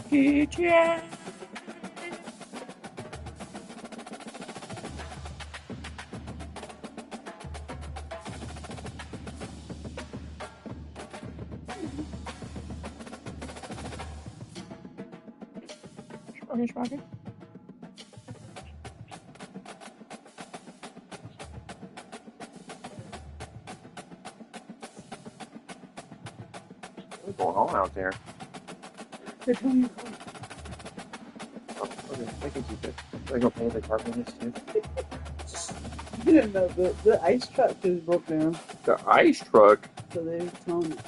kitchen. Schmacky. What's going on out there? They're telling you. Oh, okay. I can keep it. They're going to pay the carpenters too. You didn't know the ice truck just broke down. The ice truck? So they're telling it.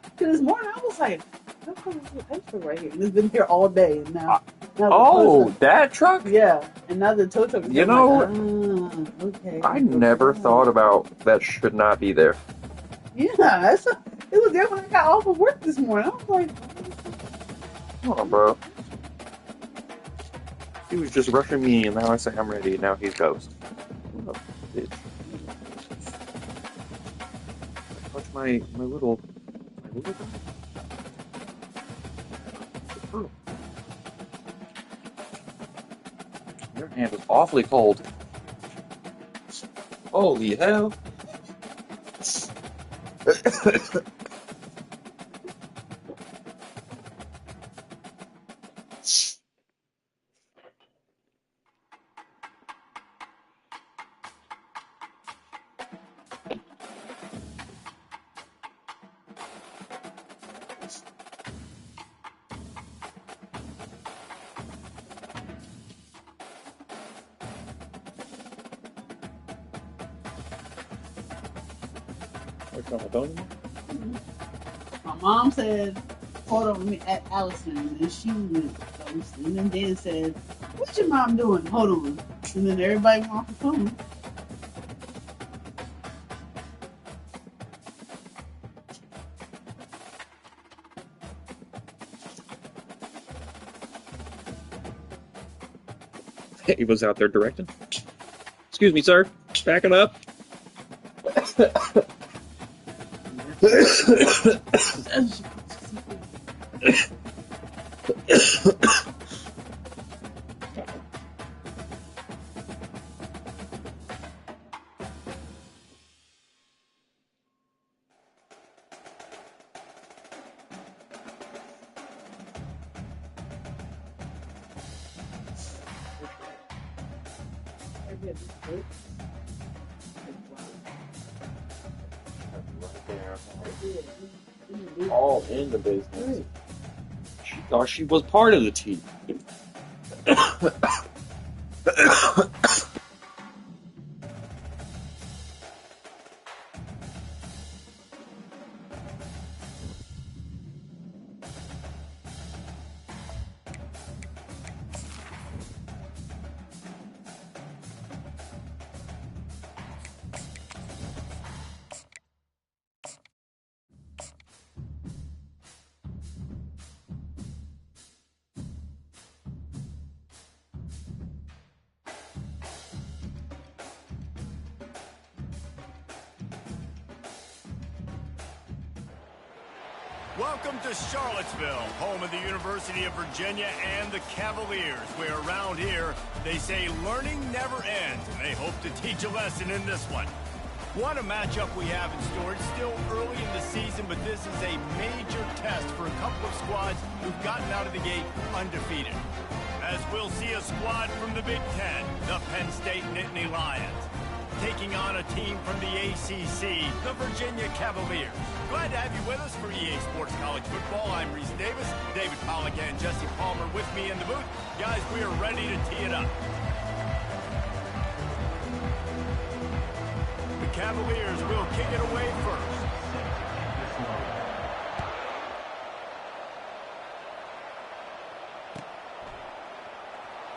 Because this morning I was like, how come there's an ice truck right here? And it's been here all day. And now oh, that truck? Yeah. And now the tow truck is You know, like, okay. I never thought about that should not be there. Yeah, it was there when I got off of work this morning. I was like, come on, bro. He was just rushing me, and now I say I'm ready, and now he goes. Oh, bitch. Touch my little guy. Oh. Your hand is awfully cold. Holy hell. my mom said, hold on me at Allison, and she went first. And then Dan said, what's your mom doing? Hold on. And then everybody went off the phone. He was out there directing. Excuse me, sir. Back it up. All in the business. She thought she was part of the team. Welcome to Charlottesville, home of the University of Virginia and the Cavaliers, where around here they say learning never ends, and they hope to teach a lesson in this one. What a matchup we have in store. It's still early in the season, but this is a major test for a couple of squads who've gotten out of the gate undefeated. As we'll see a squad from the Big Ten, the Penn State Nittany Lions, taking on a team from the ACC, the Virginia Cavaliers. Glad to have you with us for EA Sports College Football. I'm Reese Davis, David Pollack and Jesse Palmer with me in the booth. Guys, we are ready to tee it up. The Cavaliers will kick it away first.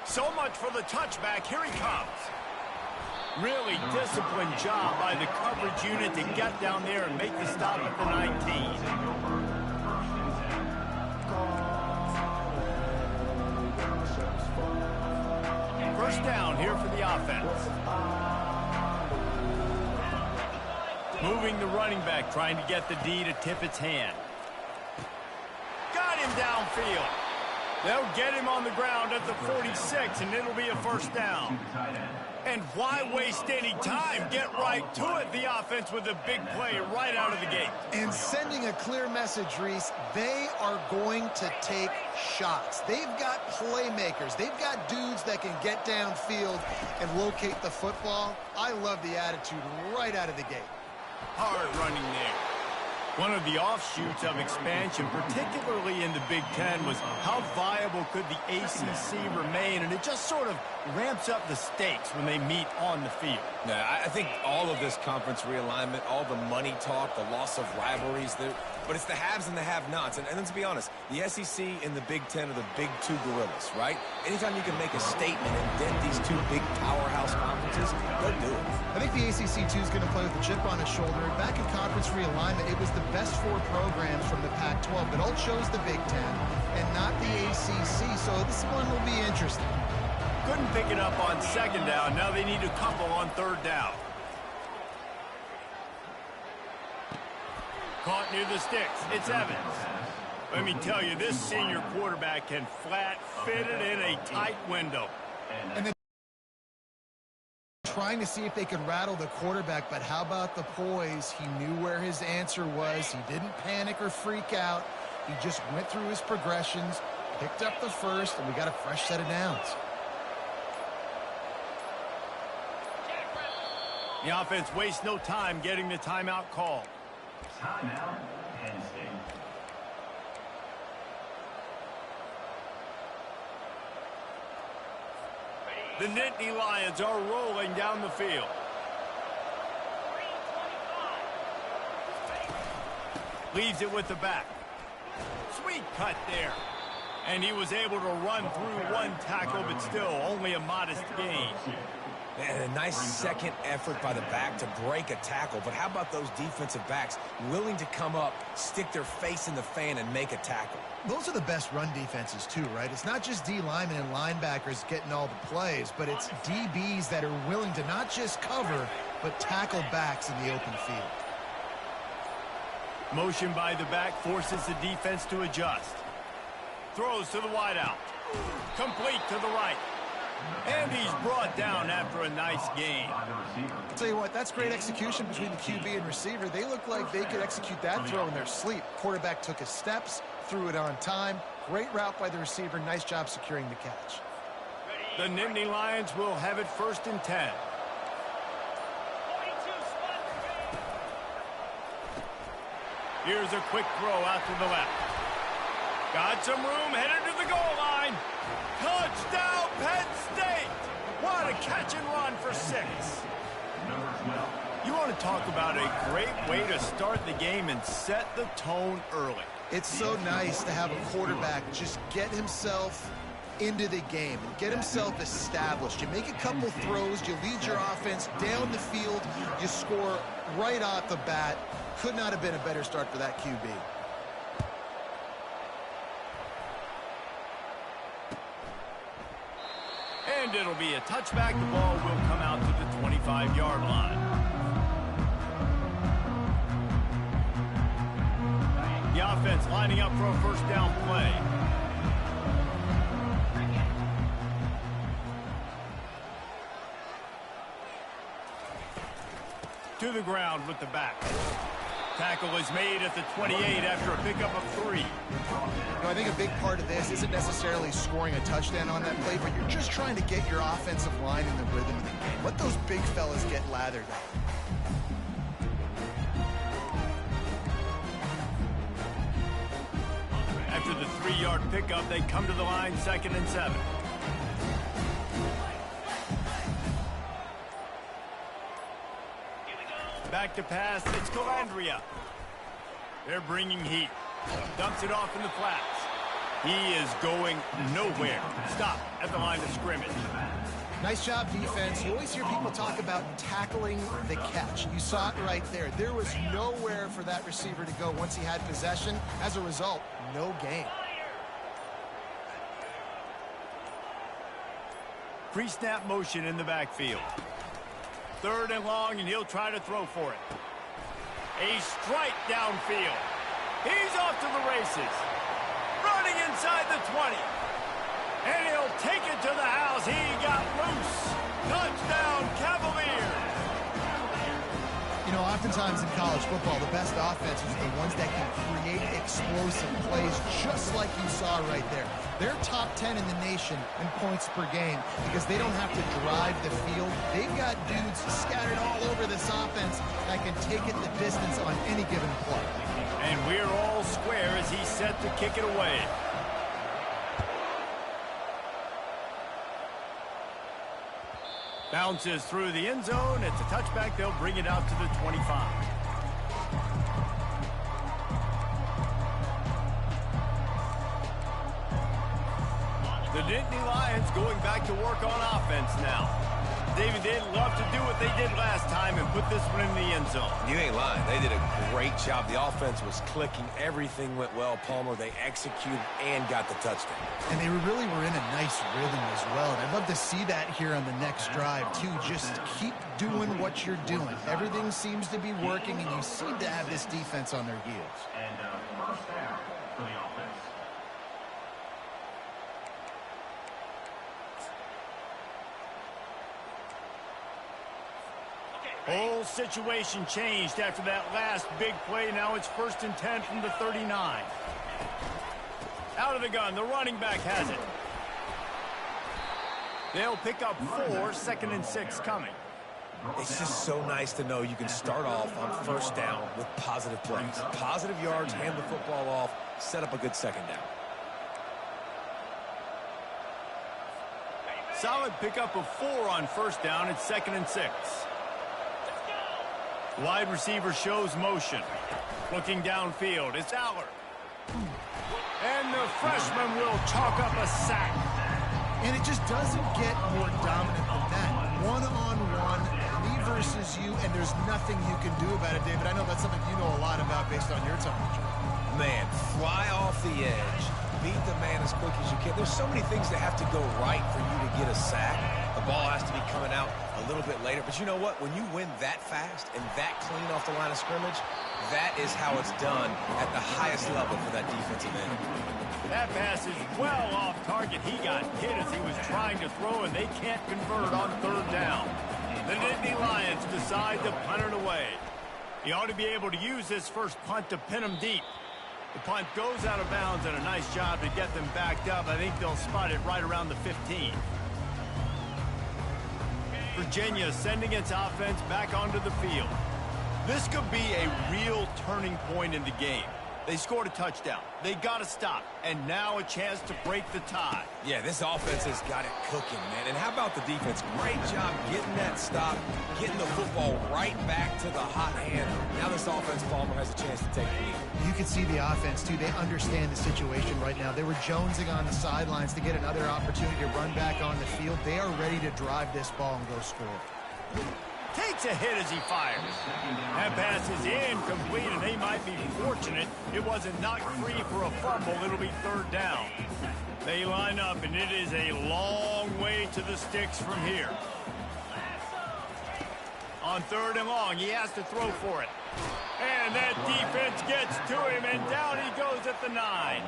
So much for the touchback. Here he comes. Really disciplined job by the coverage unit to get down there and make the stop at the 19. First down here for the offense. Moving the running back, trying to get the D to tip its hand. Got him downfield. They'll get him on the ground at the 46, and it'll be a first down. And why waste any time? Get right to it, the offense, with a big play right out of the gate. And sending a clear message, Reese, they are going to take shots. They've got playmakers. They've got dudes that can get downfield and locate the football. I love the attitude right out of the gate. Hard running there. One of the offshoots of expansion, particularly in the Big Ten, was how viable could the ACC remain, and it just sort of ramps up the stakes when they meet on the field. Yeah, I think all of this conference realignment, all the money talk, the loss of rivalries, but it's the haves and the have-nots. And let's be honest, the SEC and the Big Ten are the big two gorillas, right? Anytime you can make a statement and dent these two big powerhouse conferences, go do it. I think the ACC, too, is going to play with a chip on his shoulder. Back in conference realignment, it was the best four programs from the Pac-12 that all chose the Big Ten and not the ACC, so this one will be interesting. Couldn't pick it up on second down. Now they need a couple on third down. Caught near the sticks. It's Evans. Let me tell you, this senior quarterback can flat fit it in a tight window. And then trying to see if they could rattle the quarterback, but how about the poise? He knew where his answer was. He didn't panic or freak out. He just went through his progressions, picked up the first, and we got a fresh set of downs. The offense wastes no time getting the timeout called. Timeout, Penn State. The Nittany Lions are rolling down the field. Leaves it with the back. Sweet cut there. And he was able to run through one tackle, but still only a modest gain. Man, a nice second effort by the back to break a tackle. But how about those defensive backs willing to come up, stick their face in the fan, and make a tackle? Those are the best run defenses, too, right? It's not just D linemen and linebackers getting all the plays, but it's DBs that are willing to not just cover, but tackle backs in the open field. Motion by the back forces the defense to adjust. Throws to the wideout. Complete to the right. And he's brought down after a nice gain. I'll tell you what, that's great execution between the QB and receiver. They look like they could execute that throw in their sleep. Quarterback took his steps, threw it on time. Great route by the receiver. Nice job securing the catch. The Nittany Lions will have it 1st and 10. Here's a quick throw out to the left. Got some room, headed to the goal line. Touchdown, Penn State! What a catch and run for 6. You want to talk about a great way to start the game and set the tone early. It's so nice to have a quarterback just get himself into the game and get himself established. You make a couple throws, you lead your offense down the field, you score right off the bat. Could not have been a better start for that QB. And it'll be a touchback. The ball will come out to the 25-yard line. The offense lining up for a first down play. To the ground with the back. Tackle is made at the 28 after a pickup of 3. I think a big part of this isn't necessarily scoring a touchdown on that play, but you're just trying to get your offensive line in the rhythm of the game. Let those big fellas get lathered up. After the 3-yard pickup, they come to the line 2nd and 7. Back to pass, it's Calandria. They're bringing heat. Dumps it off in the flats. He is going nowhere. Stop at the line of scrimmage. Nice job, defense. You always hear people talk about tackling the catch. You saw it right there. There was nowhere for that receiver to go once he had possession. As a result, no gain. Pre-snap motion in the backfield. 3rd and long, and he'll try to throw for it. A strike downfield. He's off to the races. Running inside the 20. And he'll take it to the house. He got loose. Touchdown, Cavaliers. You know, oftentimes in college football, the best offenses are the ones that can create explosive plays, just like you saw right there. They're top 10 in the nation in points per game because they don't have to drive the field. They've got dudes scattered all over this offense that can take it the distance on any given play. And we're all square as he's set to kick it away. Bounces through the end zone. It's a touchback. They'll bring it out to the 25. The Nittany Lions going back to work on offense now. David, they'd love to do what they did last time and put this one in the end zone. You ain't lying. They did a great job. The offense was clicking. Everything went well, Palmer. They executed and got the touchdown. And they really were in a nice rhythm as well. And I'd love to see that here on the next drive, too. Just keep doing what you're doing. Everything seems to be working, and you seem to have this defense on their heels. And first down for the offense. Whole situation changed after that last big play. Now it's 1st and 10 from the 39. Out of the gun, the running back has it. They'll pick up 4, 2nd and 6 coming. It's just so nice to know you can start off on first down with positive plays. Positive yards, hand the football off, set up a good second down. Solid pickup of 4 on first down. It's 2nd and 6. Wide receiver shows motion. Looking downfield, it's Aller. And the freshman will chalk up a sack. And it just doesn't get more dominant than that. One-on-one, me versus you, and there's nothing you can do about it, David. I know that's something you know a lot about based on your time. Man, fly off the edge. Beat the man as quick as you can. There's so many things that have to go right for you to get a sack. The ball has to be coming out a little bit later. But you know what? When you win that fast and that clean off the line of scrimmage, that is how it's done at the highest level for that defensive end. That pass is well off target. He got hit as he was trying to throw, and they can't convert on 3rd down. The Nittany Lions decide to punt it away. He ought to be able to use this first punt to pin them deep. The punt goes out of bounds, and a nice job to get them backed up. I think they'll spot it right around the 15. Virginia sending its offense back onto the field. This could be a real turning point in the game. They scored a touchdown. They got to stop. And now a chance to break the tie. Yeah, this offense has got it cooking, man. And how about the defense? Great job getting that stop, getting the football right back to the hot hand. Now this offense, Palmer, has a chance to take the lead. You can see the offense, too. They understand the situation right now. They were jonesing on the sidelines to get another opportunity to run back on the field. They are ready to drive this ball and go score. Takes a hit as he fires. That pass is incomplete, and they might be fortunate it wasn't knocked free for a fumble. It'll be 3rd down. They line up, and it is a long way to the sticks from here. On 3rd and long, he has to throw for it. And that defense gets to him, and down he goes at the 9.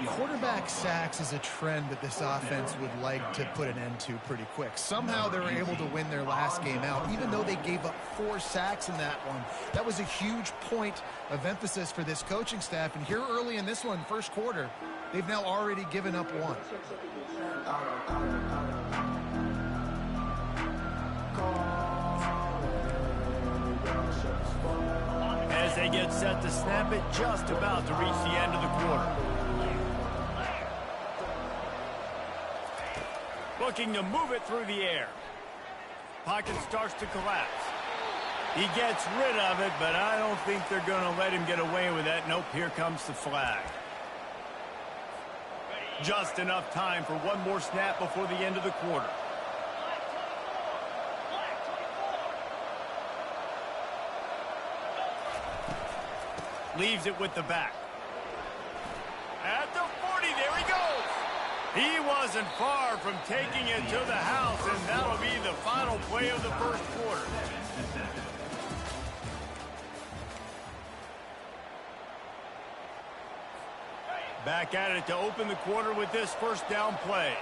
Quarterback sacks is a trend that this offense would like to put an end to pretty quick. Somehow they were able to win their last game out, even though they gave up 4 sacks in that one. That was a huge point of emphasis for this coaching staff. And here early in this one, first quarter, they've now already given up 1. As they get set to snap it, just about to reach the end of the quarter. Looking to move it through the air. Pocket starts to collapse. He gets rid of it, but I don't think they're going to let him get away with that. Nope, here comes the flag. Just enough time for one more snap before the end of the quarter. Leaves it with the back. At the 40, there he goes. He wasn't far from taking it to the house, and that'll be the final play of the first quarter. Back at it to open the quarter with this first down play.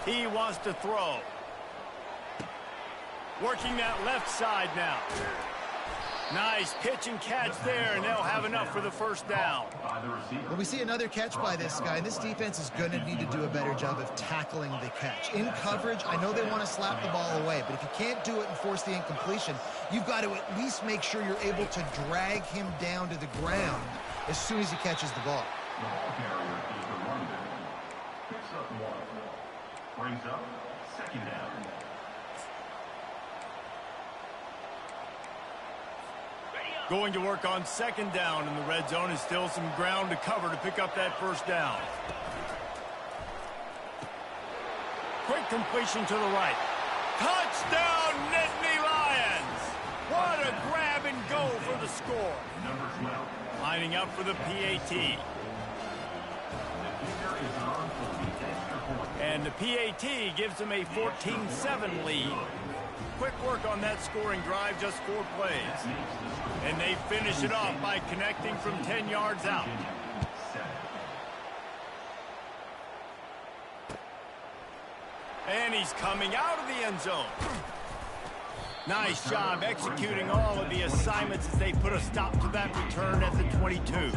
He wants to throw. Working that left side now. Nice pitch and catch there, and they'll have enough for the first down. Well, we see another catch by this guy, and this defense is going to need to do a better job of tackling the catch. In coverage, I know they want to slap the ball away, but if you can't do it and force the incompletion, you've got to at least make sure you're able to drag him down to the ground as soon as he catches the ball. The ball carrier is the running back. Picks up 1. Brings up 2nd down. Going to work on 2nd down in the red zone is still some ground to cover to pick up that first down. Quick completion to the right. Touchdown, Nittany Lions! What a grab and go for the score. Lining up for the PAT. And the PAT gives them a 14-7 lead. Quick work on that scoring drive, just 4 plays. And they finish it off by connecting from 10 yards out. And he's coming out of the end zone. Nice job executing all of the assignments as they put a stop to that return at the 22.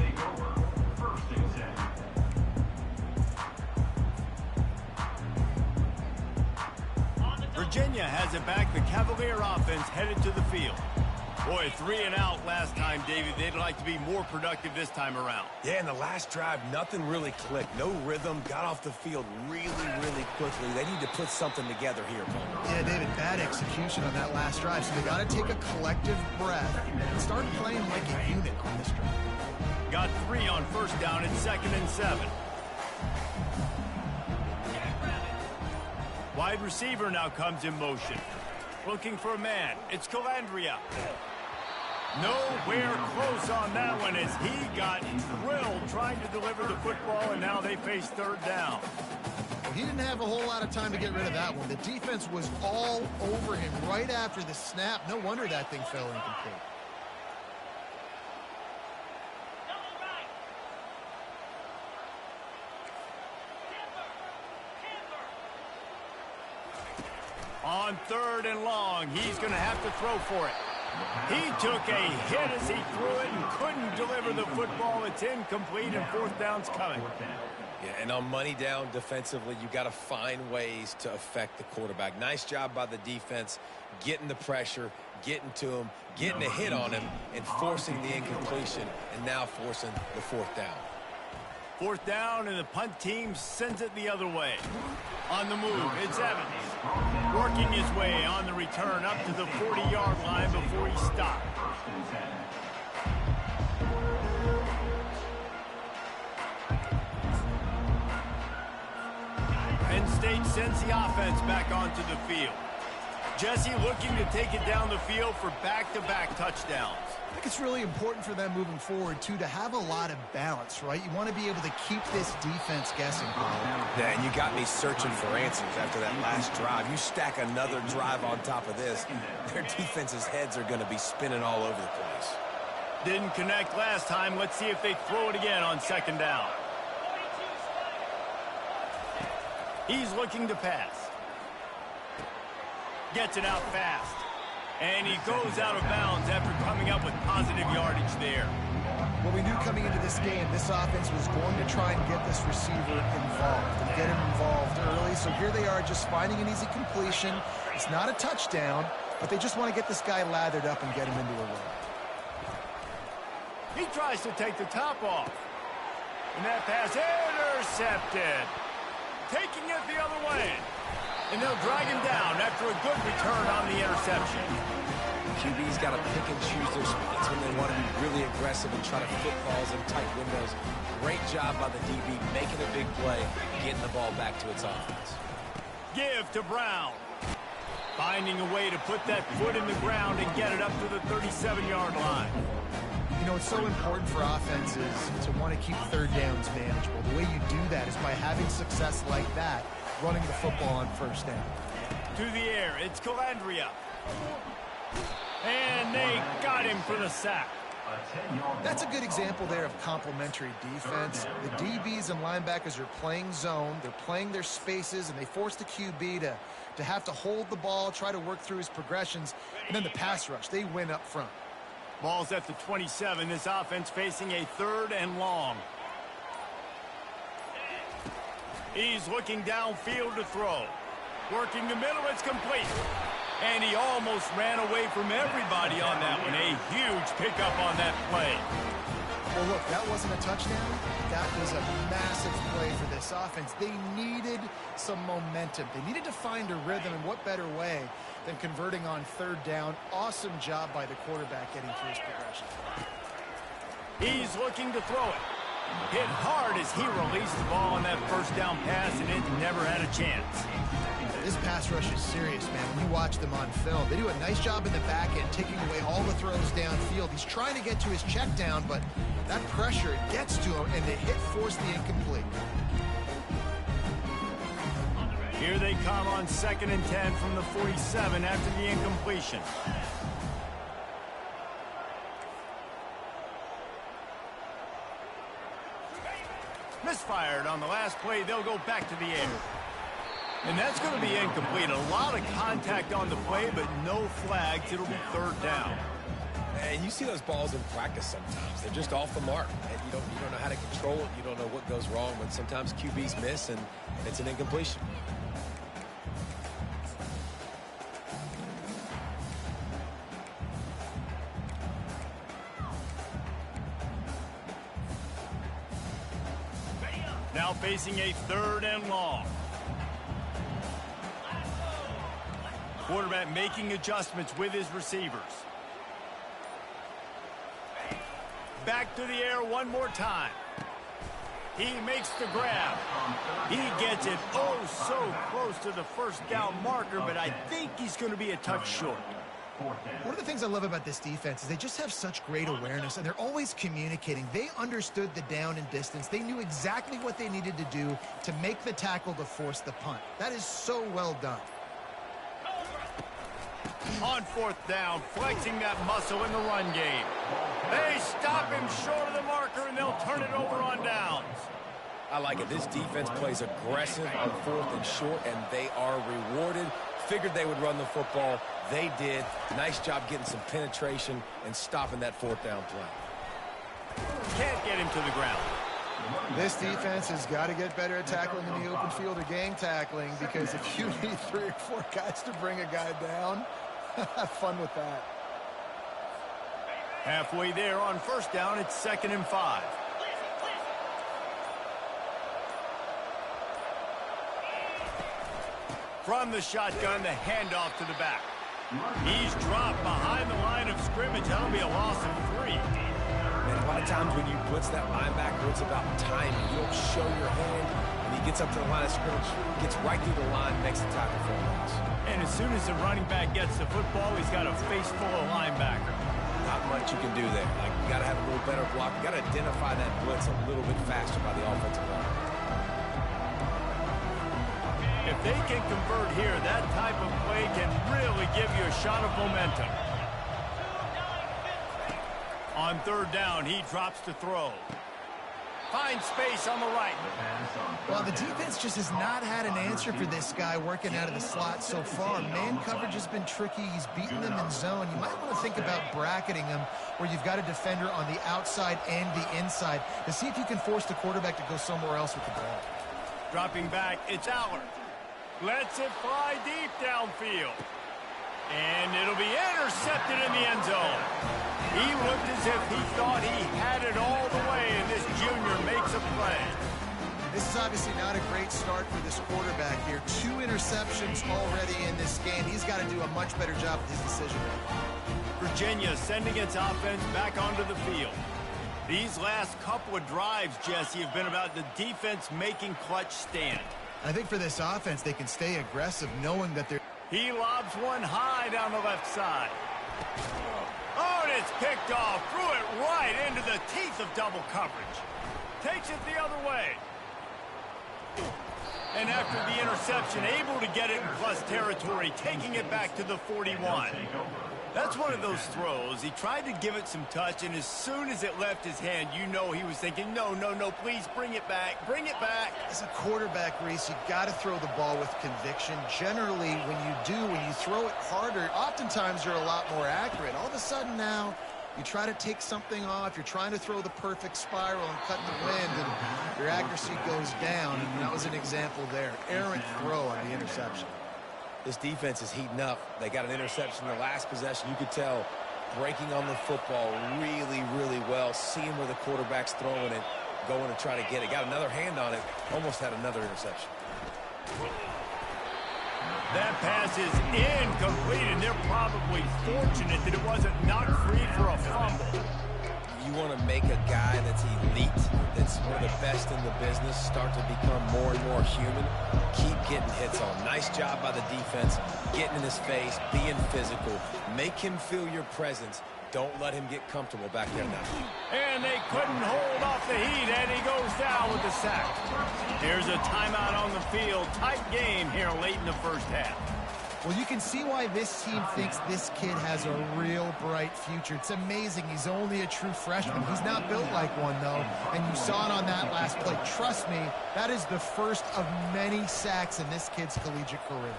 Virginia has it back. The Cavalier offense headed to the field. Boy, 3 and out last time, David. They'd like to be more productive this time around. Yeah, in the last drive, nothing really clicked. No rhythm, got off the field really quickly. They need to put something together here, Paul. Yeah, David, bad execution on that last drive, so they got to take a collective breath and start playing like a unit on this drive. Got 3 on first down and 2nd and 7. Wide receiver now comes in motion. Looking for a man. It's Calandria. Nowhere close on that one as he got drilled trying to deliver the football, and now they face 3rd down. Well, he didn't have a whole lot of time to get rid of that one. The defense was all over him right after the snap. No wonder that thing fell incomplete. On 3rd and long, he's going to have to throw for it. He took a hit as he threw it and couldn't deliver the football. It's incomplete, and 4th down's coming. Yeah, and on money down defensively, you got to find ways to affect the quarterback. Nice job by the defense, getting the pressure, getting to him, getting a hit on him, and forcing the incompletion, and now forcing the 4th down. 4th down, and the punt team sends it the other way. On the move, it's Evans. Working his way on the return up to the 40-yard line before he stopped. Penn State sends the offense back onto the field. Jesse looking to take it down the field for back-to-back touchdowns. I think it's really important for them moving forward, too, to have a lot of balance, right? You want to be able to keep this defense guessing, Paul. Yeah, and you got me searching for answers after that last drive. You stack another drive on top of this, their defense's heads are going to be spinning all over the place. Didn't connect last time. Let's see if they throw it again on 2nd down. He's looking to pass. Gets it out fast. And he goes out of bounds after coming up with positive yardage there. Well, we knew coming into this game, this offense was going to try and get this receiver involved and get him involved early. So here they are just finding an easy completion. It's not a touchdown, but they just want to get this guy lathered up and get him into a run. He tries to take the top off. And that pass intercepted. Taking it the other way. And they'll drag him down after a good return on the interception. QB's got to pick and choose their spots when they want to be really aggressive and try to fit balls in tight windows. Great job by the DB making a big play, getting the ball back to its offense. Give to Brown. Finding a way to put that foot in the ground and get it up to the 37-yard line. You know, it's so important for offenses to want to keep 3rd downs manageable. The way you do that is by having success like that, running the football on 1st down. To the air, it's Calandria. And they got him for the sack. A 10-yard That's a good example there of complementary defense. The DBs and linebackers are playing zone, they're playing their spaces, and they force the QB to have to hold the ball, try to work through his progressions, and then the pass rush, they win up front. Ball's at the 27. This offense facing a 3rd and long. He's looking downfield to throw. Working the middle, it's complete. And he almost ran away from everybody on that one. A huge pickup on that play. Well, look, that wasn't a touchdown. That was a massive play for this offense. They needed some momentum. They needed to find a rhythm, and what better way than converting on 3rd down. Awesome job by the quarterback getting through his progression. He's looking to throw it. Hit hard as he released the ball on that 1st down pass, and it never had a chance. This pass rush is serious, man. When you watch them on film, they do a nice job in the back end, taking away all the throws downfield. He's trying to get to his check down, but that pressure gets to him, and the hit forced the incomplete. Here they come on 2nd and 10 from the 47 after the incompletion. Misfired on the last play. They'll go back to the air. And that's going to be incomplete. A lot of contact on the play, but no flags. It'll be 3rd down. And you see those balls in practice sometimes. They're just off the mark. And you don't know how to control it. You don't know what goes wrong. But sometimes QBs miss, and it's an incompletion. Now facing a 3rd and long. Quarterback making adjustments with his receivers. Back to the air one more time. He makes the grab. He gets it oh so close to the 1st down marker, but I think he's going to be a touch short. One of the things I love about this defense is they just have such great awareness, and they're always communicating. They understood the down and distance. They knew exactly what they needed to do to make the tackle to force the punt. That is so well done. On 4th down, flexing that muscle in the run game. They stop him short of the marker, and they'll turn it over on downs. I like it. This defense plays aggressive on 4th and short, and they are rewarded. Figured they would run the football. They did. Nice job getting some penetration and stopping that 4th down play. Can't get him to the ground. This defense has got to get better at tackling in the open field or gang tackling, because if you need 3 or 4 guys to bring a guy down, have fun with that. Halfway there on 1st down, it's 2nd and 5. From the shotgun, the handoff to the back. He's dropped behind the line of scrimmage. That'll be a loss of 3. And a lot of times when you blitz that linebacker, it's about timing. You don't show your hand, and he gets up to the line of scrimmage, gets right through the line, makes the tackle for a loss. And as soon as the running back gets the football, he's got a face full of linebacker. Not much you can do there. Like, you got to have a little better block. You got to identify that blitz a little bit faster by the offensive line. If they can convert here, that type of play can really give you a shot of momentum. On 3rd down, he drops to throw. Finds space on the right. Well, the defense just has not had an answer for this guy working out of the slot so far. Man coverage has been tricky. He's beaten them in zone. You might want to think about bracketing him, where you've got a defender on the outside and the inside, to see if you can force the quarterback to go somewhere else with the ball. Dropping back, it's Allard. Lets it fly deep downfield. And it'll be intercepted in the end zone. He looked as if he thought he had it all the way, and this junior makes a play. This is obviously not a great start for this quarterback here. 2 interceptions already in this game. He's got to do a much better job with his decision-making. Virginia sending its offense back onto the field. These last couple of drives, Jesse, have been about the defense making clutch stand. I think for this offense, they can stay aggressive knowing that they're... He lobs one high down the left side. Oh, and it's picked off. Threw it right into the teeth of double coverage. Takes it the other way. And after the interception, able to get it in plus territory, taking it back to the 41. That's one of those throws. He tried to give it some touch, and as soon as it left his hand, you know he was thinking, no, no, no, please bring it back, bring it back. As a quarterback, Reese, you got to throw the ball with conviction. Generally, when you throw it harder, oftentimes you're a lot more accurate. All of a sudden now, you try to take something off, you're trying to throw the perfect spiral and cut the wind, and your accuracy goes down, and that was an example there. Errant throw on the interception. This defense is heating up. They got an interception in the last possession. You could tell breaking on the football really, really well, seeing where the quarterback's throwing it, going to try to get it. Got another hand on it, almost had another interception. That pass is incomplete, and they're probably fortunate that it wasn't knocked free for a fumble. You want to make a guy that's elite, that's one of the best in the business, start to become more and more human. Keep getting hits on. Nice job by the defense, getting in his face, being physical. Make him feel your presence. Don't let him get comfortable back there now. And they couldn't hold off the heat, and he goes down with the sack. Here's a timeout on the field. Tight game here late in the first half. Well, you can see why this team thinks this kid has a real bright future. It's amazing. He's only a true freshman. He's not built like one, though, and you saw it on that last play. Trust me, that is the first of many sacks in this kid's collegiate career.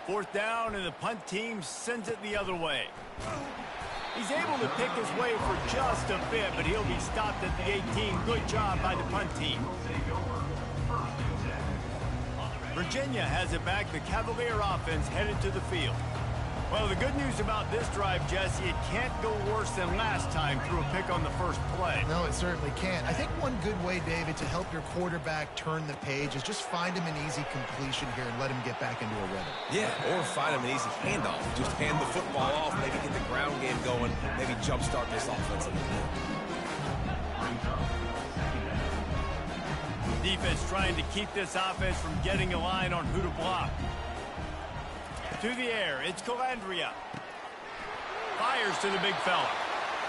Fourth down, and the punt team sends it the other way. He's able to pick his way for just a bit, but he'll be stopped at the 18. Good job by the punt team. Virginia has it back. The Cavalier offense headed to the field. Well, the good news about this drive, Jesse, it can't go worse than last time through a pick on the first play. No, it certainly can't. I think one good way, David, to help your quarterback turn the page is just find him an easy completion here and let him get back into a rhythm. Yeah, or find him an easy handoff. Just hand the football off, maybe get the ground game going, maybe jumpstart this offense a little bit. Defense trying to keep this offense from getting a line on who to block. To the air, it's Calandria. Fires to the big fella.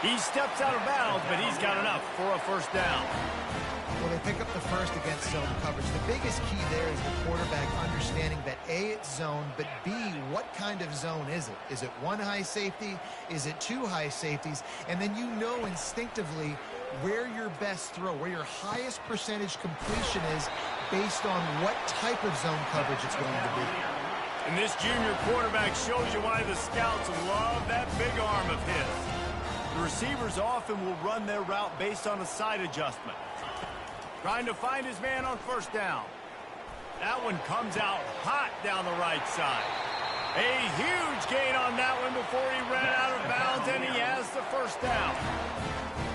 He steps out of bounds, but he's got enough for a first down. Well, they pick up the first against zone coverage. The biggest key there is the quarterback understanding that A, it's zone, but B, what kind of zone is it? Is it one high safety? Is it two high safeties? And then you know instinctively where your best throw, where your highest percentage completion is based on what type of zone coverage it's going to be. And this junior quarterback shows you why the scouts love that big arm of his. The receivers often will run their route based on a side adjustment. Trying to find his man on first down. That one comes out hot down the right side. A huge gain on that one before he ran out of bounds, and he has the first down.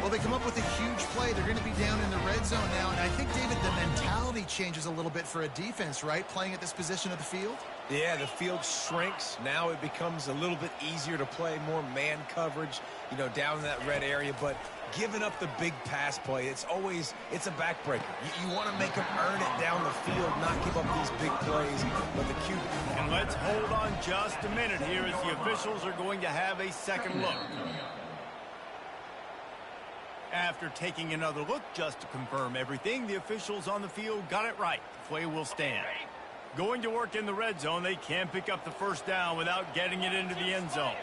Well, they come up with a huge play. They're going to be down in the red zone now, and I think, David, the mentality changes a little bit for a defense, right, playing at this position of the field? Yeah, the field shrinks. Now it becomes a little bit easier to play more man coverage, you know, down in that red area. But giving up the big pass play, it's a backbreaker. You want to make them earn it down the field, not give up these big plays. But the QB. And let's hold on just a minute here as the officials are going to have a second look. After taking another look just to confirm everything, the officials on the field got it right. Play will stand. Going to work in the red zone, they can pick up the first down without getting it into the end zone.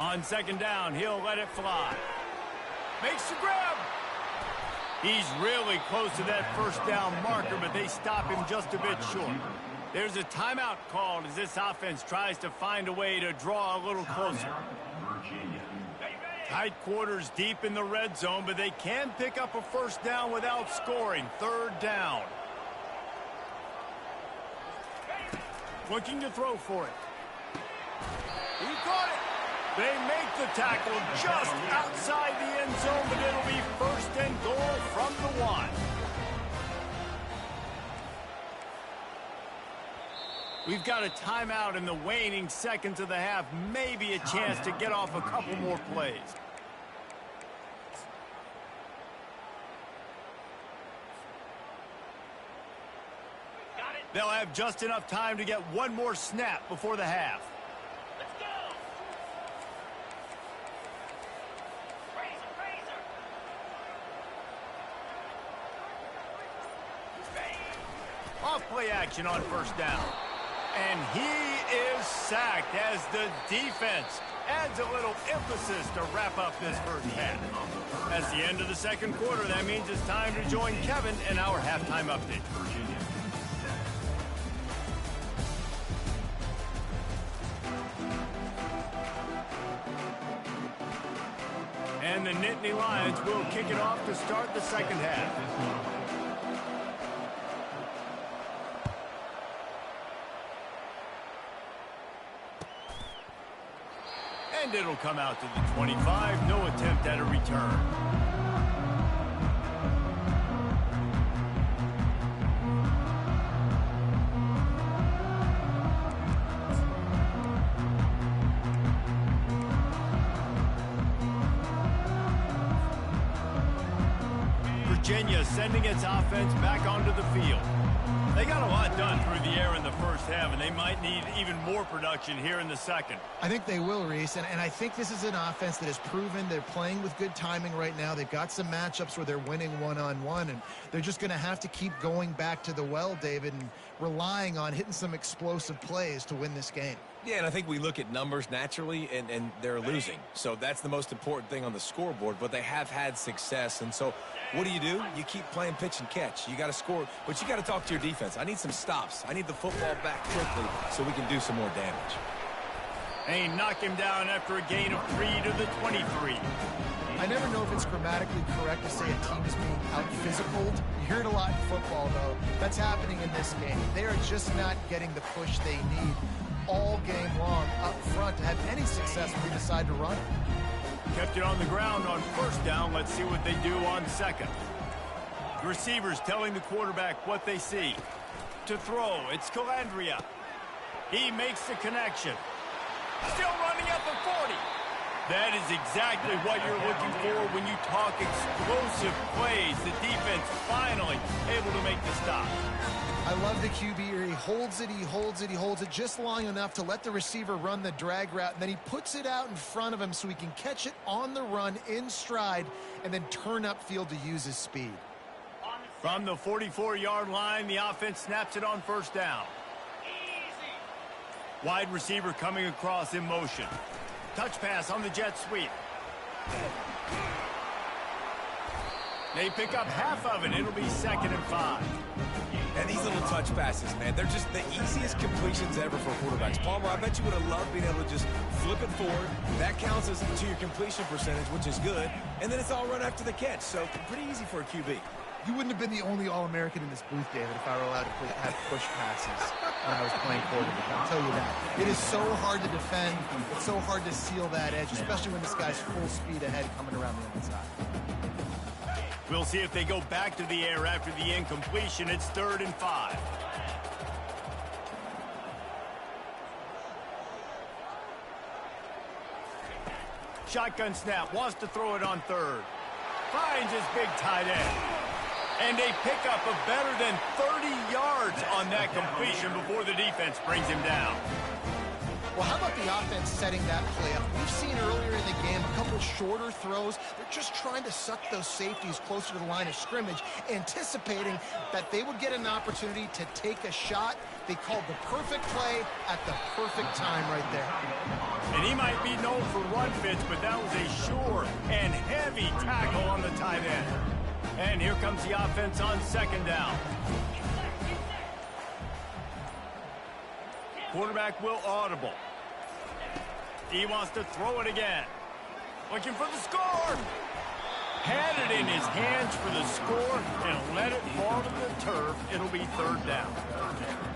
On second down, he'll let it fly. Makes the grab. He's really close to that first down marker, but they stop him just a bit short. There's a timeout called as this offense tries to find a way to draw a little closer. Tight quarters deep in the red zone, but they can pick up a first down without scoring. Third down. Looking to throw for it. He caught it. They make the tackle just outside the end zone, but it'll be first and goal from the 1. We've got a timeout in the waning seconds of the half. Maybe a chance to get off a couple more plays. They'll have just enough time to get one more snap before the half. Off play action on first down. And he is sacked as the defense adds a little emphasis to wrap up this first half. As the end of the second quarter, that means it's time to join Kevin in our halftime update. And the Nittany Lions will kick it off to start the second half. And it'll come out to the 25. No attempt at a return. Virginia sending its offense back onto the field. They got a lot done through the air in the first half, and they might need even more production here in the second. I think they will, Reese, and I think this is an offense that has proven they're playing with good timing right now. They've got some matchups where they're winning one-on-one, and they're just going to have to keep going back to the well, David, and relying on hitting some explosive plays to win this game. Yeah, and I think we look at numbers naturally, and they're losing. So that's the most important thing on the scoreboard, but they have had success. And so what do? You keep playing pitch and catch. You got to score, but you got to talk to your defense. I need some stops. I need the football back quickly so we can do some more damage. They knock him down after a gain of 3 to the 23. I never know if it's grammatically correct to say a team is being out-physicaled. You hear it a lot in football, though. That's happening in this game. They are just not getting the push they need all game long up front to have any success when they decide to run it. Kept it on the ground on first down. Let's see what they do on second. The receivers telling the quarterback what they see. To throw, it's Calandria. He makes the connection. Still running up at 40. That is exactly what you're looking for when you talk explosive plays. The defense finally able to make the stop. I love the QB here. He holds it, he holds it, he holds it just long enough to let the receiver run the drag route, and then he puts it out in front of him so he can catch it on the run in stride and then turn upfield to use his speed. From the 44-yard line, the offense snaps it on first down. Wide receiver coming across in motion. Touch pass on the jet sweep. They pick up half of it. It'll be 2nd and 5. And these little touch passes, man, they're just the easiest completions ever for quarterbacks. Palmer, I bet you would have loved being able to just flip it forward. That counts as to your completion percentage, which is good. And then it's all run after the catch. So pretty easy for a QB. You wouldn't have been the only All-American in this booth, David, if I were allowed to have push passes when I was playing quarterback. I'll tell you that. It is so hard to defend. It's so hard to seal that edge, especially when this guy's full speed ahead coming around the outside. We'll see if they go back to the air after the incompletion. It's 3rd and 5. Shotgun snap. Wants to throw it on 3rd. Finds his big tight end. And they pick up a better than 30 yards on that completion before the defense brings him down. Well, how about the offense setting that play up? We've seen earlier in the game a couple shorter throws. They're just trying to suck those safeties closer to the line of scrimmage, anticipating that they would get an opportunity to take a shot. They called the perfect play at the perfect time right there. And he might be known for run fits, but that was a sure and heavy tackle on the tight end. And here comes the offense on 2nd down. Quarterback will audible. He wants to throw it again. Looking for the score. Had it in his hands for the score and let it fall to the turf. It'll be 3rd down.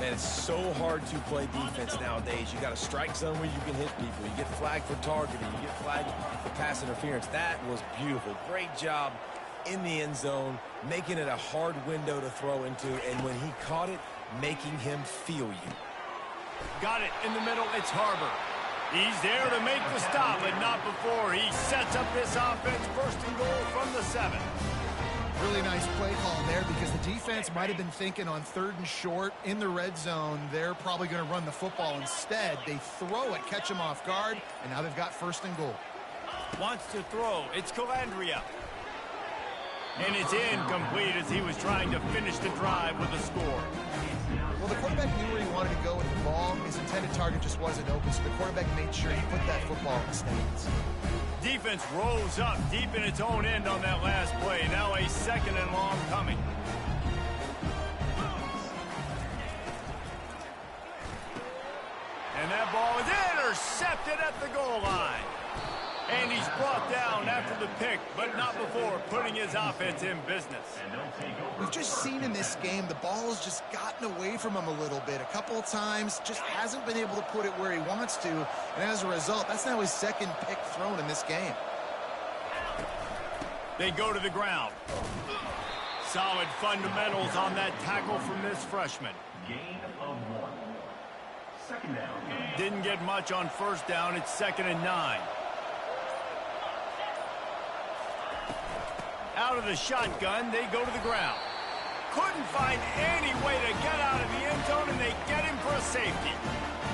Man, it's so hard to play defense nowadays. You got a strike zone where you can hit people. You get flagged for targeting. You get flagged for pass interference. That was beautiful. Great job in the end zone, making it a hard window to throw into, and when he caught it, making him feel you. Got it in the middle. It's Harbor. He's there to make the stop, but not before. He sets up this offense 1st and goal from the 7. Really nice play call there because the defense might have been thinking on 3rd and short in the red zone. They're probably going to run the football instead. They throw it, catch him off guard, and now they've got 1st and goal. Wants to throw. It's Calandria. And it's incomplete as he was trying to finish the drive with a score. Well, the quarterback knew where he wanted to go with the ball. His intended target just wasn't open, so the quarterback made sure he put that football in the stands. Defense rose up deep in its own end on that last play. Now a 2nd and long coming. And that ball is intercepted at the goal line. And he's brought down after the pick, but not before putting his offense in business. We've just seen in this game the ball has just gotten away from him a little bit. A couple of times, just hasn't been able to put it where he wants to. And as a result, that's now his 2nd pick thrown in this game. They go to the ground. Solid fundamentals on that tackle from this freshman. Gain of 1. 2nd down. Didn't get much on 1st down. It's 2nd and 9. Out of the shotgun, they go to the ground. Couldn't find any way to get out of the end zone, and they get him for a safety.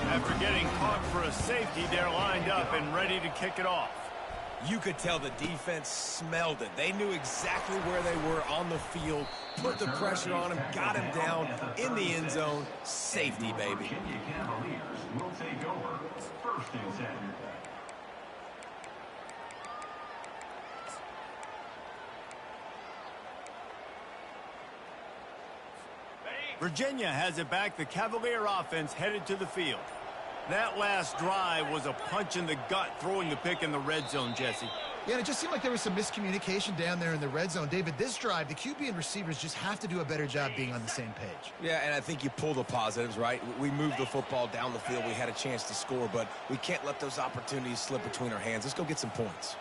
After getting caught for a safety, they're lined up and ready to kick it off. You could tell the defense smelled it. They knew exactly where they were on the field, put the pressure on him, got him down in the end zone. Safety, baby. Virginia Cavaliers will take over 1st and 10. Virginia has it back. The Cavalier offense headed to the field. That last drive was a punch in the gut, throwing the pick in the red zone, Jesse. Yeah, and it just seemed like there was some miscommunication down there in the red zone. David, this drive, the QB and receivers just have to do a better job being on the same page. Yeah, and I think you pull the positives, right? We moved the football down the field. We had a chance to score, but we can't let those opportunities slip between our hands. Let's go get some points.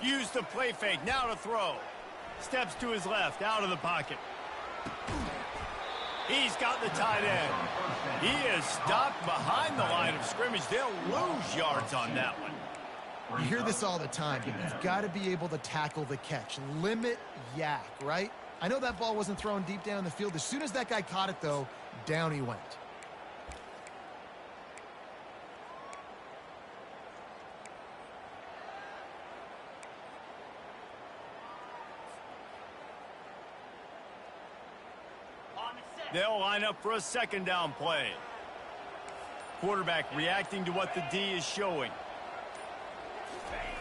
Use the play fake, now to throw. Steps to his left, out of the pocket. He's got the tight end. He is stopped behind the line of scrimmage. They'll lose yards on that one. You hear this all the time, but you've got to be able to tackle the catch. Limit yak, right? I know that ball wasn't thrown deep down the field. As soon as that guy caught it, though, down he went. They'll line up for a 2nd down play. Quarterback reacting to what the D is showing.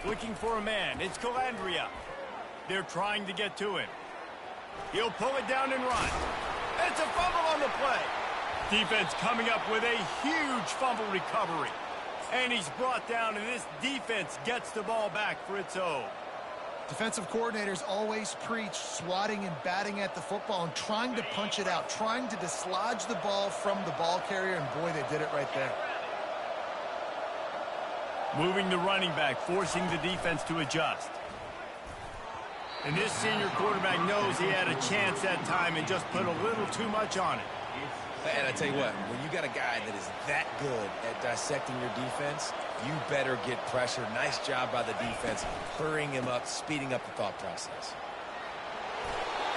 Looking for a man. It's Calandria. They're trying to get to him. He'll pull it down and run. It's a fumble on the play. Defense coming up with a huge fumble recovery. And he's brought down, and this defense gets the ball back for its own. Defensive coordinators always preach swatting and batting at the football and trying to punch it out, trying to dislodge the ball from the ball carrier, and boy, they did it right there. Moving the running back, forcing the defense to adjust. And this senior quarterback knows he had a chance that time and just put a little too much on it. And I tell you what, when you got a guy that is that good at dissecting your defense, you better get pressure. Nice job by the defense, hurrying him up, speeding up the thought process.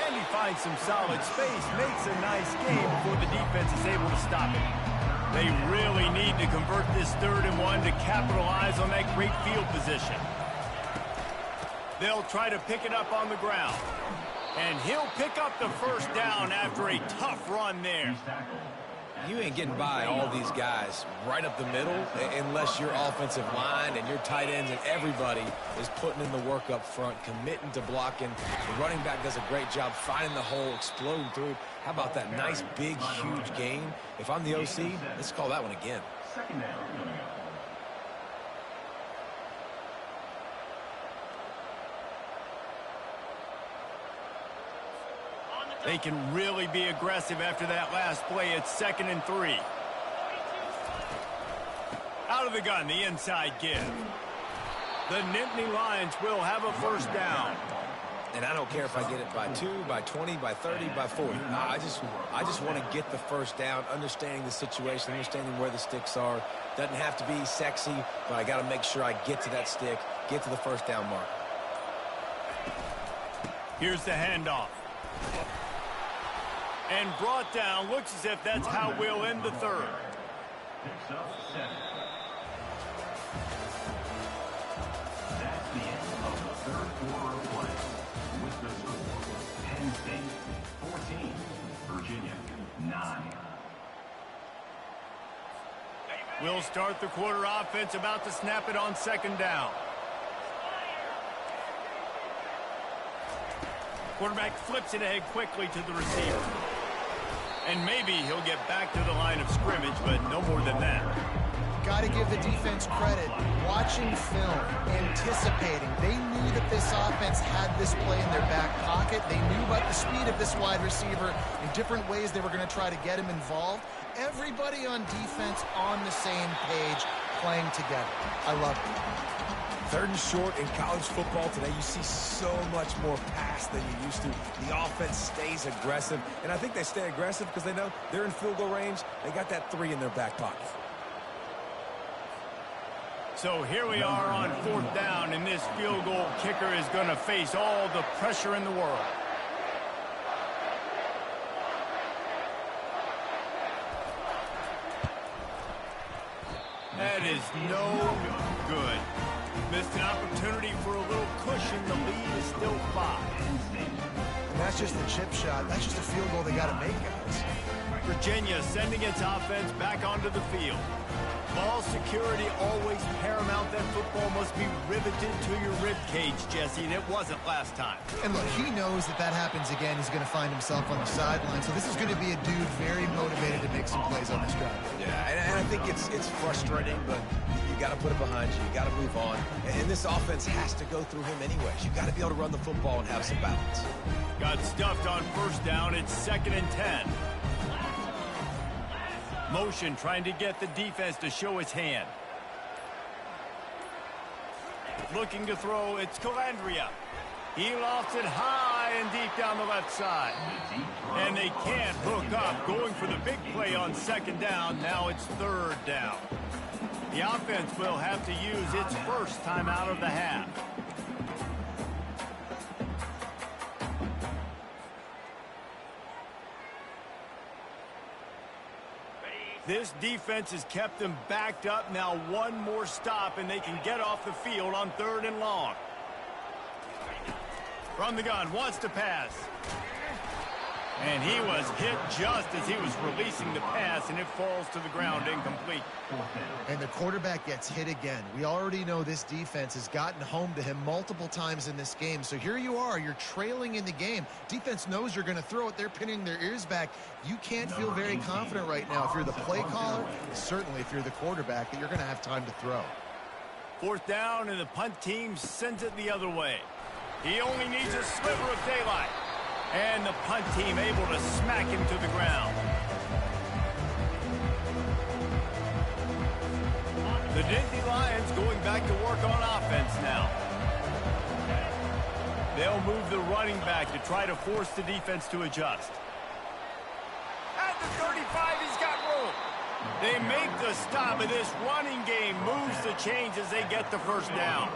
And he finds some solid space, makes a nice game before the defense is able to stop it. They really need to convert this 3rd and 1 to capitalize on that great field position. They'll try to pick it up on the ground. And he'll pick up the 1st down after a tough run there. You ain't getting by all these guys right up the middle unless your offensive line and your tight ends and everybody is putting in the work up front, committing to blocking. The running back does a great job finding the hole, exploding through. How about that nice, big, huge gain? If I'm the OC, let's call that one again. 2nd down coming up. They can really be aggressive after that last play. It's 2nd and 3. Out of the gun, the inside give. The Nittany Lions will have a 1st down. And I don't care if I get it by 2, by 20, by 30, by 40. I just want to get the 1st down, understanding the situation, understanding where the sticks are. Doesn't have to be sexy, but I got to make sure I get to that stick, get to the 1st down mark. Here's the handoff. And brought down. Looks as if that's how we'll end the 3rd. Picks up 7. That's the end of the 3rd quarter of play. 16. Virginia, 9. We'll start the quarter offense, about to snap it on second down. Quarterback flips it ahead quickly to the receiver. And maybe he'll get back to the line of scrimmage, but no more than that. Got to give the defense credit. Watching film, anticipating. They knew that this offense had this play in their back pocket. They knew about the speed of this wide receiver in different ways they were going to try to get him involved. Everybody on defense on the same page, playing together. I love it. Third and short in college football today, you see so much more pass than you used to. The offense stays aggressive, and I think they stay aggressive because they know they're in field goal range. They got that 3 in their back pocket. So here we are on fourth down, and this field goal kicker is going to face all the pressure in the world. That is no good. Missed an opportunity for a little cushion. The lead is still 5. And that's just a chip shot. That's just a field goal they got to make, guys. Virginia sending its offense back onto the field. Ball security always paramount. That football must be riveted to your rib cage, Jesse, and it wasn't last time. And look, he knows that that happens again. He's going to find himself on the sideline. So this is going to be a dude very motivated to make some plays on this drive. Yeah, and I think it's frustrating, but you got to put it behind you. You got to move on. And this offense has to go through him anyways. You got to be able to run the football and have some balance. Got stuffed on first down. It's 2nd and 10. Motion trying to get the defense to show its hand. Looking to throw, it's Calandria. He lofts it high and deep down the left side. And they can't hook up. Going for the big play on 2nd down. Now it's 3rd down. The offense will have to use its first timeout of the half. This defense has kept them backed up. Now one more stop, and they can get off the field on 3rd and long. From the gun, wants to pass. And he was hit just as he was releasing the pass, and it falls to the ground incomplete. And the quarterback gets hit again. We already know this defense has gotten home to him multiple times in this game. So here you are, you're trailing in the game. Defense knows you're going to throw it. They're pinning their ears back. You can't feel very confident right now if you're the play caller, certainly if you're the quarterback, that you're going to have time to throw. 4th down, and the punt team sends it the other way. He only needs a sliver of daylight. And the punt team able to smack him to the ground. The Nittany Lions going back to work on offense now. They'll move the running back to try to force the defense to adjust. At the 35, he's got room. They make the stop, and this running game moves the chains as they get the first down.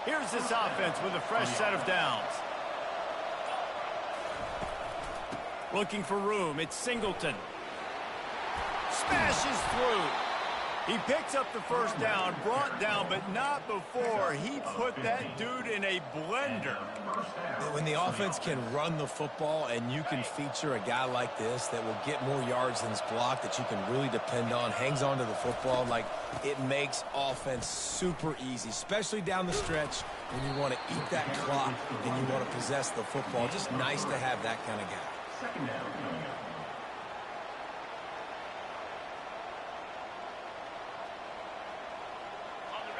Here's this offense with a fresh set of downs. Looking for room, it's Singleton. Smashes through. He picks up the first down, brought down, but not before he put that dude in a blender. When the offense can run the football and you can feature a guy like this that will get more yards than his block, that you can really depend on, hangs on to the football, like it makes offense super easy, especially down the stretch when you want to eat that clock and you want to possess the football. Just nice to have that kind of guy. 2nd down coming up.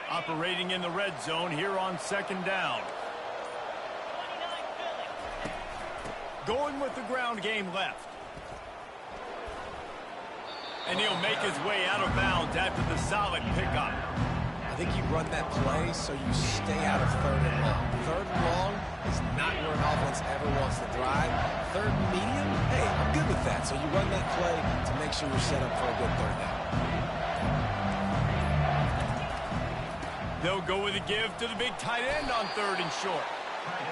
Operating in the red zone here on 2nd down. Going with the ground game left. And he'll make his way out of bounds after the solid pickup. I think you run that play so you stay out of 3rd and long. 3rd and long is not where an offense ever wants to thrive. 3rd and medium, hey, I'm good with that. So you run that play to make sure you're set up for a good 3rd down. They'll go with a give to the big tight end on 3rd and short.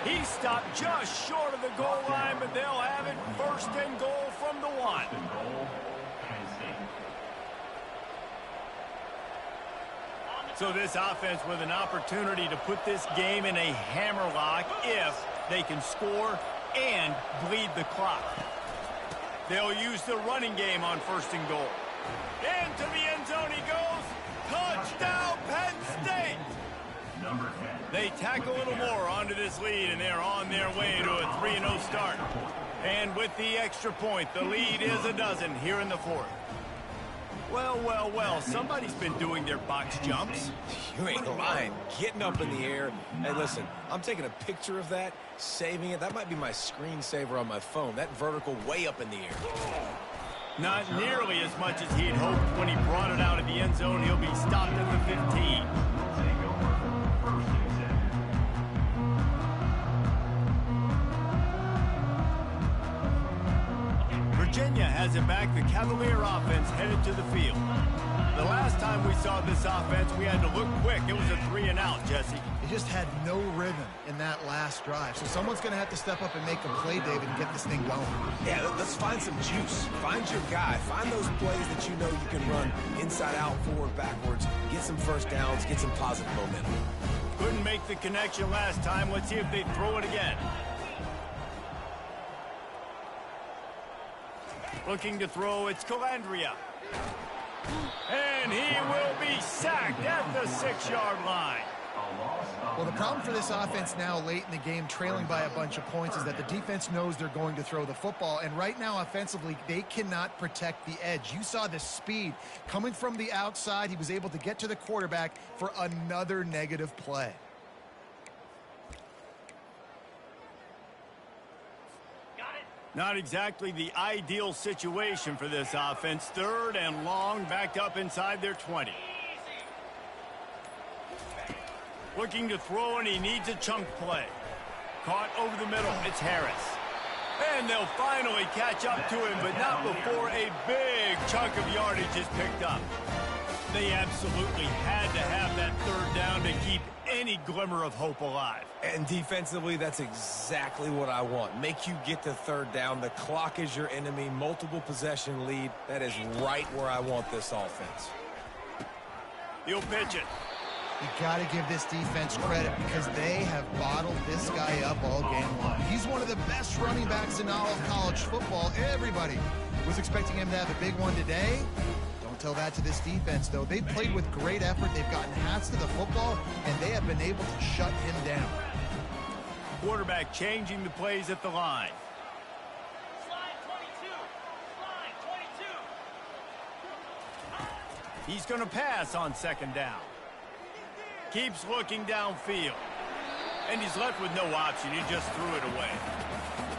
He stopped just short of the goal line, but they'll have it 1st and goal from the 1. So this offense with an opportunity to put this game in a hammerlock if they can score and bleed the clock. They'll use the running game on 1st and goal. Into the end zone he goes. Touchdown, Penn State! Number 10. They tack a little more onto this lead, and they're on their way to a 3-0 start. And with the extra point, the lead is a dozen here in the 4th. Well, well, well, somebody's been doing their box jumps. You ain't lying. Getting up in the air. Hey, listen, I'm taking a picture of that, saving it. That might be my screensaver on my phone. That vertical way up in the air. Not nearly as much as he'd hoped when he brought it out of the end zone. He'll be stopped at the 15. Take over for 1st and 10. Virginia has it back. The Cavalier offense headed to the field. The last time we saw this offense, we had to look quick. It was a 3-and-out, Jesse. They just had no rhythm in that last drive. So someone's going to have to step up and make a play, David, and get this thing going. Yeah, let's find some juice. Find your guy. Find those plays that you know you can run inside out, forward, backwards. Get some first downs. Get some positive momentum. Couldn't make the connection last time. Let's see if they throw it again. Looking to throw, it's Calandria. And he will be sacked at the 6-yard line. Well, the problem for this offense now late in the game, trailing by a bunch of points, is that the defense knows they're going to throw the football. And right now, offensively, they cannot protect the edge. You saw the speed coming from the outside. He was able to get to the quarterback for another negative play. Not exactly the ideal situation for this offense. 3rd and long, backed up inside their 20. Looking to throw, and he needs a chunk play. Caught over the middle. It's Harris. And they'll finally catch up to him, but not before a big chunk of yardage is picked up. They absolutely had to have that 3rd down to keep any glimmer of hope alive. And defensively, that's exactly what I want. Make you get to 3rd down. The clock is your enemy. Multiple possession lead. That is right where I want this offense. He'll pitch it. You got to give this defense credit because they have bottled this guy up all game long. He's one of the best running backs in all of college football. Everybody was expecting him to have a big one today. Don't tell that to this defense, though. They've played with great effort. They've gotten hats to the football, and they have been able to shut him down. Quarterback changing the plays at the line. Slide 22. Slide 22. He's going to pass on 2nd down. Keeps looking downfield. And he's left with no option. He just threw it away.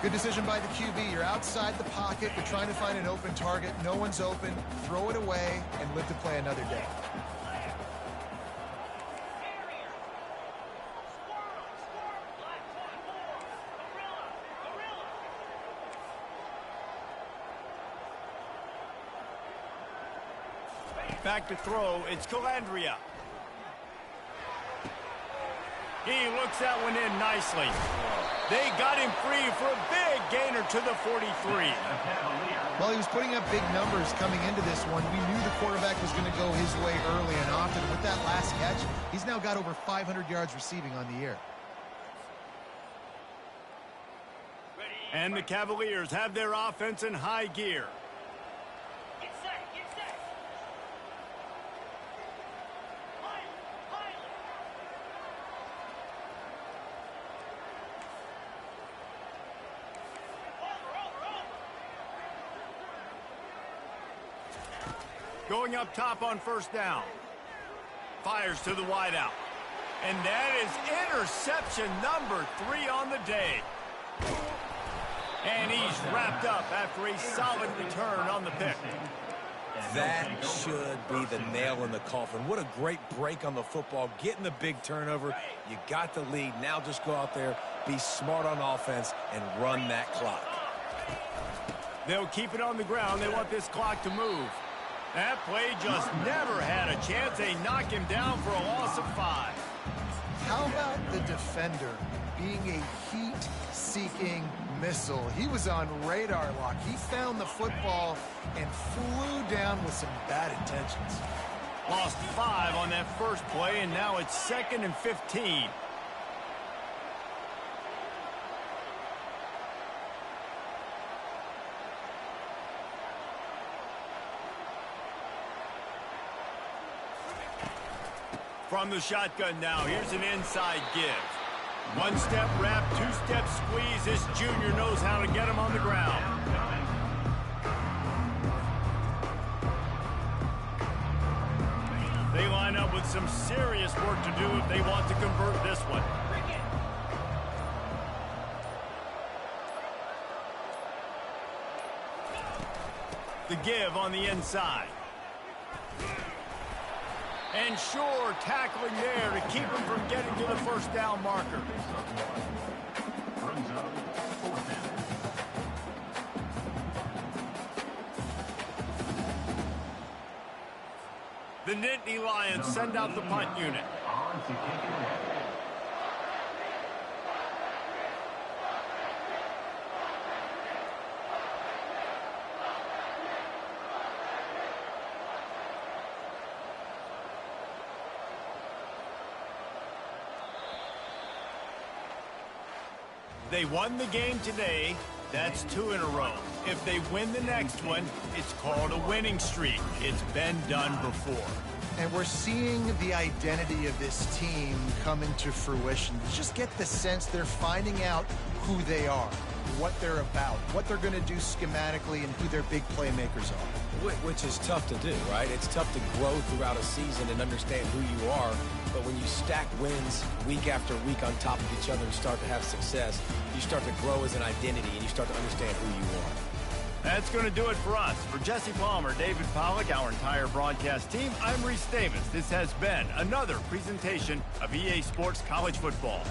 Good decision by the QB. You're outside the pocket. You're trying to find an open target. No one's open. Throw it away and live to play another day. Back to throw. It's Calandria. He looks that one in nicely. They got him free for a big gainer to the 43. Well, he was putting up big numbers coming into this one. We knew the quarterback was going to go his way early and often. With that last catch, he's now got over 500 yards receiving on the year. And the Cavaliers have their offense in high gear. Get set. Get set. Going up top on 1st down. Fires to the wideout. And that is interception number 3 on the day. And he's wrapped up after a solid return on the pick. That should be the nail in the coffin. What a great break on the football. Getting the big turnover. You got the lead. Now just go out there, be smart on offense, and run that clock. They'll keep it on the ground. They want this clock to move. That play just never had a chance. They knock him down for a loss of 5. How about the defender being a heat-seeking missile? He was on radar lock. He found the football and flew down with some bad intentions. Lost 5 on that first play, and now it's 2nd and 15. From the shotgun now, here's an inside give. One-step wrap, two-step squeeze. This junior knows how to get him on the ground. They line up with some serious work to do if they want to convert this one. The give on the inside. And sure, tackling there to keep him from getting to the first down marker. Brings up fourth down. The Nittany Lions send out the punt unit. On to kick it away. They won the game today. That's 2 in a row. If they win the next one, it's called a winning streak. It's been done before. And we're seeing the identity of this team come into fruition. You just get the sense they're finding out who they are, what they're about, what they're going to do schematically, and who their big playmakers are. Which is tough to do, right? It's tough to grow throughout a season and understand who you are. But when you stack wins week after week on top of each other and start to have success, you start to grow as an identity and you start to understand who you are. That's going to do it for us. For Jesse Palmer, David Pollack, our entire broadcast team, I'm Reese Davis. This has been another presentation of EA Sports College Football.